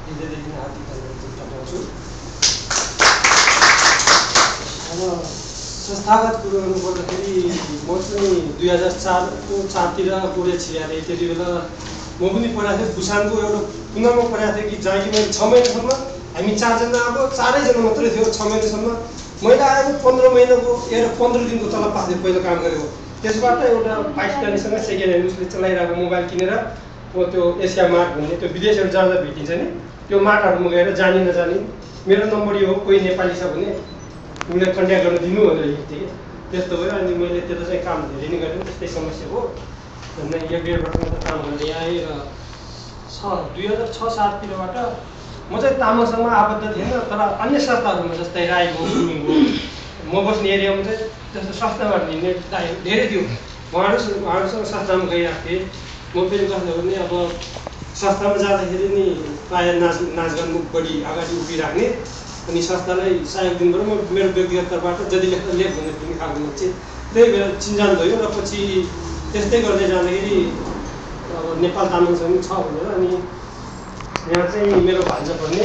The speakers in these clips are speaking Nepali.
हृदयदेखि हार्दिक धन्यवाद टक्राउँछु। अब संस्थागत कुरो गर्नुपर्दाखेरि म चाहिँ 2004को 4तिर पुढे छिराले त्यति बेला म पनि पढाएको थिएँ। बुसानको एउटा पुनःमा पढाएको थिएँ कि जहाँ कि मैले 6 महिनासम्म हामी 4 जना अब 4 जना मात्रै थियो। 6 महिनासम्म मैले आएको 15 महिनाको 15 दिनको तलब पाएको थिएँ पहिलो काम गरेको। त्यसबाट एउटा पाकिस्तानीसँग सेकेन्ड ह्यान्ड उसले चलाइरहेको मोबाइल किनेर म त्यो एसिया मार्ट भन्ने त्यो विदेशहरू जाँदा भेटिन्छ नि त्यो मार्टहरूमा गएर जानी नजानी मेरो नम्बर यो हो, कोही नेपाली छ भने उसले कन्ट्याक्ट गर्न दिनु भनेर हिँड्थेँ कि त्यस्तो भयो। अनि मैले त्यो चाहिँ काम धेरै नै गरेँ, त्यस्तै समस्या हो। झन् 1-1.5 वर्ष मात्र काम गरेर यहाँ आएँ र 2006-07तिरबाट म चाहिँ तामाङसँग आबद्ध थिएन, तर अन्य संस्थाहरूमा जस्तै राईको गुरुङको म बस्ने एरियामा चाहिँ त्यस्तो संस्थाबाट हिँड्ने धेरै थियो। उहाँहरूसँग संस्थामा गइरहेको थिएँ। म फेरि कस्तो भने अब संस्थामा जाँदाखेरि नि प्रायः नाचगान बढी अगाडि उभिराख्ने अनि संस्थालाई सहयोग दिनुबाट म मेरो व्यक्तिगत तर्फबाट जति लेख्दा लेख भन्ने पनि खालको मान्छे त्यही बेला चिन्जान भयो। र पछि त्यस्तै गर्दै जाँदाखेरि अब नेपाल तामाङसँग छ भनेर अनि यहाँ चाहिँ मेरो भान्जा पर्ने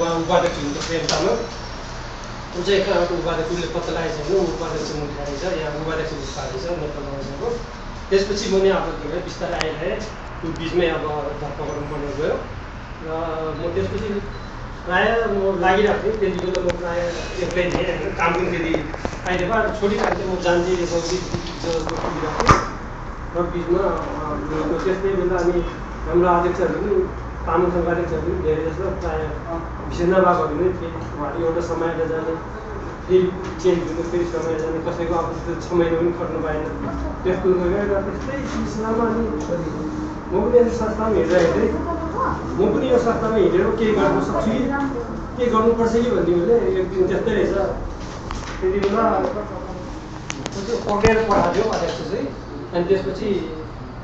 उहाँ उपाध्यक्ष हुनुहुन्छ प्रेम तामाङ, ऊ चाहिँ कहाँबाट उपाध्यक्ष उसले पत्ता लागेको छैन, उपाध्यक्ष मुख्य रहेछ, यहाँ उपाध्यक्ष भएको रहेछ नेपाल तामाङसँगको। त्यसपछि म नि आबद्ध भएँ, बिस्तारै आइरहेँ। त्यो बिचमै अब धरपकड पर्नु गयो र म त्यसपछि प्रायः म लागिरहेको थिएँ। त्यति बेला म प्रायः एक्लै थिएँ होइन, काम पनि त्यति आइदिएर छोडिरहेको थिएँ। म जान्थेँ सौदी पुगिरहेको थिएँ र बिचमा त्यस्तै बेला अनि हाम्रो अध्यक्षहरू पनि तामाङसँग अध्यक्षहरू पनि धेरै जस्तो प्रायः भिसेन्दा बाबाहरू नै थिए। उहाँहरू एउटा समयलाई जाने फेरि चेन्ज हुनु, फेरि समय जाने, कसैको अब 6 महिना पनि खट्नु पाएन त्यस्तो गएर त्यस्तै सिलसिलामा अनि म पनि यस संस्थामा हिँडिरहेको थिएँ। म पनि यो संस्थामा हिँडेर केही गर्न सक्छु कि के गर्नुपर्छ कि भन्ने मैले एक दिन त्यस्तै रहेछ। त्यति बेला पक्रेर पठाएको थियो अध्यक्ष चाहिँ। अनि त्यसपछि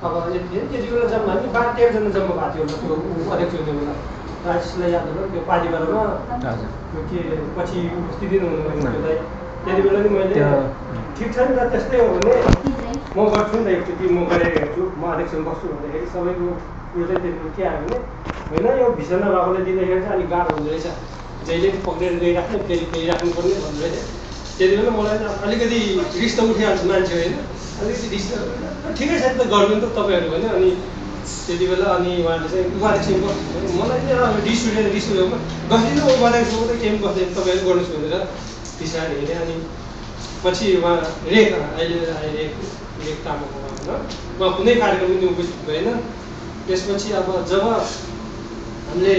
अब त्यति बेला जम्मा नि 12-13 जना जम्मा भएको थियो त्यो अध्यक्ष हुने बेला। राजेशलाई याद होला त्यो पालीमालामा त्यो के पछि उपस्थिति हुनुभयो त्यो त्यति बेला नि मैले ठिक छ नि त त्यस्तै हो भने म गर्छु नि त एकचोटि म गरेर हेर्छु, म अध्यक्षमा बस्छु भन्दाखेरि सबैको उयो चाहिँ त्यति के आयो भने होइन यो भिसेन्दा बाबालाई दिँदाखेरि चाहिँ अलिक गाह्रो हुँदो रहेछ, जहिले पक्रेर गइराख्ने फेरि राख्नुपर्ने भन्नु रहेछ। त्यति बेला मलाई अलिकति रिस त उठिहाल्छ मान्छे होइन, अलिकति रिस ठिकै छ नि त गर्नु नि त तपाईँहरू भने। अनि त्यति बेला अनि उहाँले चाहिँ उपाध्यक्ष बस्नु, मलाई चाहिँ रिस उठ्यो बस्दिनँ उपाध्यक्ष मात्रै केही पनि बस्दैन तपाईँहरू गर्नुहोस् भनेर पिछाडि हेरेँ। अनि पछि उहाँ अहिले रेख तामाङको उहाँ कुनै कार्यक्रम पनि उपस्थित भएन। त्यसपछि अब जब हामीले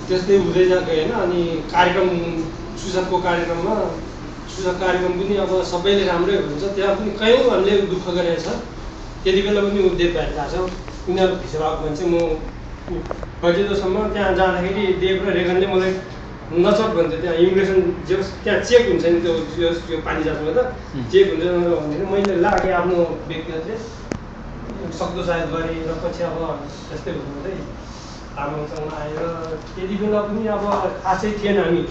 त्यस्तै हुँदै गयो होइन, अनि कार्यक्रम सुजकको कार्यक्रममा सुजक कार्यक्रम पनि अब सबैले राम्रै हुन्छ, त्यहाँ पनि कयौँ हामीले दुःख गरेको छ। त्यति बेला पनि देव भाइ गएको छ, उनीहरू भिसेवाको मान्छे। म बजेसम्म त्यहाँ जाँदाखेरि देव र रेगनले मलाई नचट भन्थ्यो। त्यहाँ इमिग्रेसन जे त्यहाँ चेक हुन्छ नि त्यो पानी जातमा त चेक हुन्छ भन्दाखेरि मैले लागेँ आफ्नो व्यक्तिगतले सक्दो सायद गरेँ। र पछि अब त्यस्तै हुँदै तामाङसँग आएर त्यति बेला पनि अब खासै थिएन हामी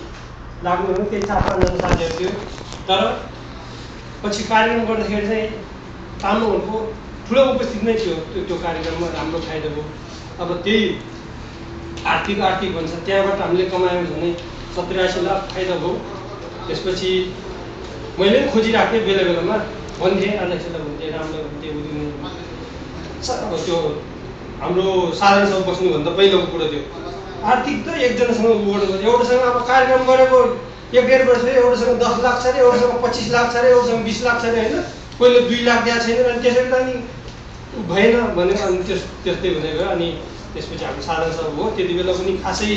लाग्नु भने त्यही 4-5 जना साथीहरू थियो। तर पछि कार्यक्रम गर्दाखेरि चाहिँ तामाङहरूको ठुलो उपस्थिति नै थियो त्यो कार्यक्रममा, राम्रो फाइदा भयो। अब त्यही आर्थिक भन्छ त्यहाँबाट हामीले कमायौँ भने 70-80 लाख फाइदा भयो। त्यसपछि मैले पनि खोजिरहेको थिएँ बेला बेलामा भन्थेँ अध्यक्षलाई भन्थेँ राम्रो भन्थेँ उदिने अब त्यो हाम्रो साधारण सभा बस्नुभन्दा पहिलाको कुरो थियो। आर्थिक त एकजनासँग उबाट एउटासँग अब कार्यक्रम गरेको 1-1.5 वर्ष एउटासँग 10 लाख छ अरे, एउटासँग 25 लाख छ अरे, एउटासँग 20 लाख छ अरे होइन, कोहीले 2 लाख दिएको छैन। अनि त्यसरी त अनि भएन भनेर अनि त्यस्तै हुँदै गयो। अनि त्यसपछि हाम्रो साधारण सभा हो, त्यति बेला पनि खासै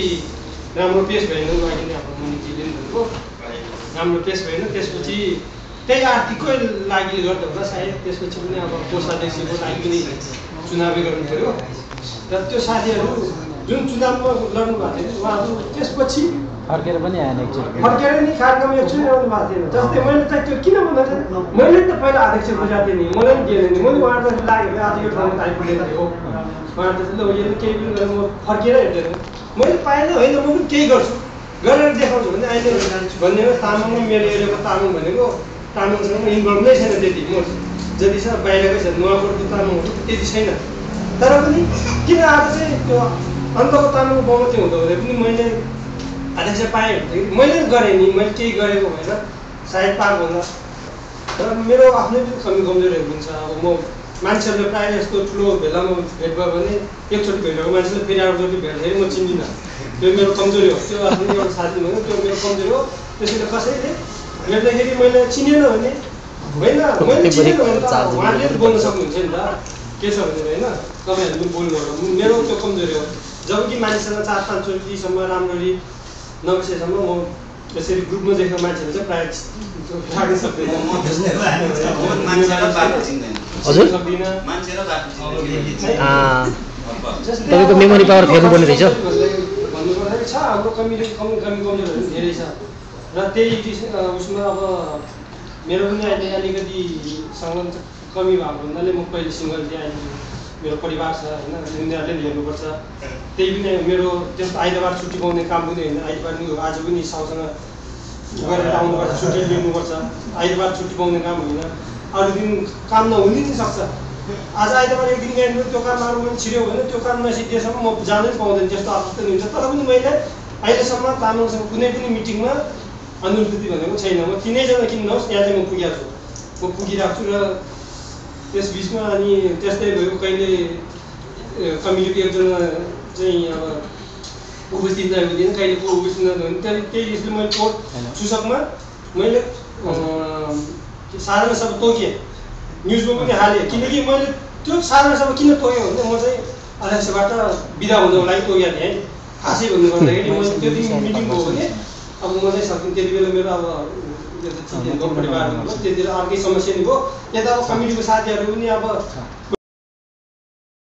राम्रो पेस भएन। उहाँले नै हाम्रो मुनिजीले पनि भनेको राम्रो पेस भएन। त्यसपछि त्यही आर्थिककै लागि गर्दा होला सायद। त्यसपछि पनि अब कोषाध्यक्षको लागि पनि चुनावी गर्नु पऱ्यो र त्यो साथीहरू जुन चुनावमा लड्नु भएको थियो उहाँहरू त्यसपछि फर्केर पनि आएन, फर्केर नि कार्यक्रम एकचोटि आउनु भएको थिएन। जस्तै मैले चाहिँ त्यो किन भन्दा चाहिँ मैले त पहिला अध्यक्ष खोजेको थिएँ नि, मलाई पनि दिएन नि, मैले उहाँहरूलाई लाग्यो आज यो ठाउँमा आइपुगेको थियो उहाँहरू त ल यो केही पनि गरेर म फर्केर हिँड्दैन, मैले पाएन होइन म पनि केही गर्छु गरेर देखाउँछु भने अहिले भन्ने तामाङ मेरो एरियाको तामाङ भनेको तामाङसँग इन्भल्भ नै छैन त्यति। म जति छ बाहिरकै छ, नुवाकोटको तामाङहरू त्यति छैन। तर पनि किन आज चाहिँ त्यो अन्तको तामाङको बहुमती हुँदा हुँदै पनि मैले अध्यक्ष पाएँ भन्दाखेरि मैले गरेँ नि, मैले केही गरेको होइन, सायद पाएको होला। र मेरो आफ्नै पनि कमी कमजोरीहरू हुन्छ। अब म मान्छेहरूले प्रायः जस्तो ठुलो भेलामा भेट भयो भने एकचोटि भेटेको मान्छेले फेरि अर्कोचोटि भेट्दाखेरि म चिन्दिनँ, त्यो मेरो कमजोरी हो। त्यो आफ्नो एउटा साथी भन्यो त्यो मेरो कमजोरी हो। त्यसैले कसैले भेट्दाखेरि मैले चिनेन भने होइन, मैले चिनेन भने त उहाँले बोल्न सक्नुहुन्छ नि त, के छ भने होइन, तपाईँहरूले पनि बोल्नु होला, मेरो त्यो कमजोरी हो। जबकि मान्छेसँग 4-5चोटिसम्म राम्ररी नबसेसम्म म यसरी ग्रुपमा देखेको मान्छेहरू चाहिँ प्रायः लाग्न सक्दैन। तपाईँको मेमोरी पावर फेर्नुपर्ने रहेछ। भन्नुपर्दाखेरि छ हाम्रो कमी कमजोरहरू धेरै छ र त्यही उसमा अब मेरो पनि अहिले अलिकति कमी भएको हुनाले म पहिले सिङ्गल थिएँ, अहिले मेरो परिवार छ होइन, उनीहरूले हेर्नुपर्छ। त्यही पनि मेरो त्यस्तो आइतबार छुट्टी पाउने काम पनि होइन, आइतबार नि आज पनि साउसँग गरेर आउनुपर्छ, छुट्टी लिनुपर्छ। आइतबार छुट्टी पाउने काम होइन, अरू दिन काम नहुने नि सक्छ। आज आइतबार एक दिन गएँ त्यो काम अरू पनि छिर्यो भने त्यो काम नसिद्धिएसम्म म जानै पाउँदैन, त्यस्तो अवस्था नि हुन्छ। तर पनि मैले अहिलेसम्म तामाङसँग कुनै पनि मिटिङमा अनुपस्थिति भनेको छैन। म 3 जना किन नहोस् त्यहाँ चाहिँ म पुगेको छु, म पुगिरहेको छु। र त्यस बिचमा अनि त्यस्तै भयो, कहिले कमिटीको एकजना चाहिँ अब उपस्थित नहुँदैन, कहिले को उपस्थित नहुँदैन। त्यही हिसाबले मैले कोर्ट सूचकमा मैले साधारण सभा तोकेँ, न्युजमा पनि हालेँ। किनकि मैले त्यो साधारण सभा किन तोकेँ भने म चाहिँ अध्यक्षबाट बिदा हुनको लागि तोकेको थिएँ। खासै भन्नुपर्दाखेरि मैले त्यो दिन मिटिङ भयो भने अब म चाहिँ सक्दिनँ। त्यति बेला मेरो अब परिवार त्यतिखेर अर्कै समस्या नि भयो। यता अब कमिटीको साथीहरू पनि अब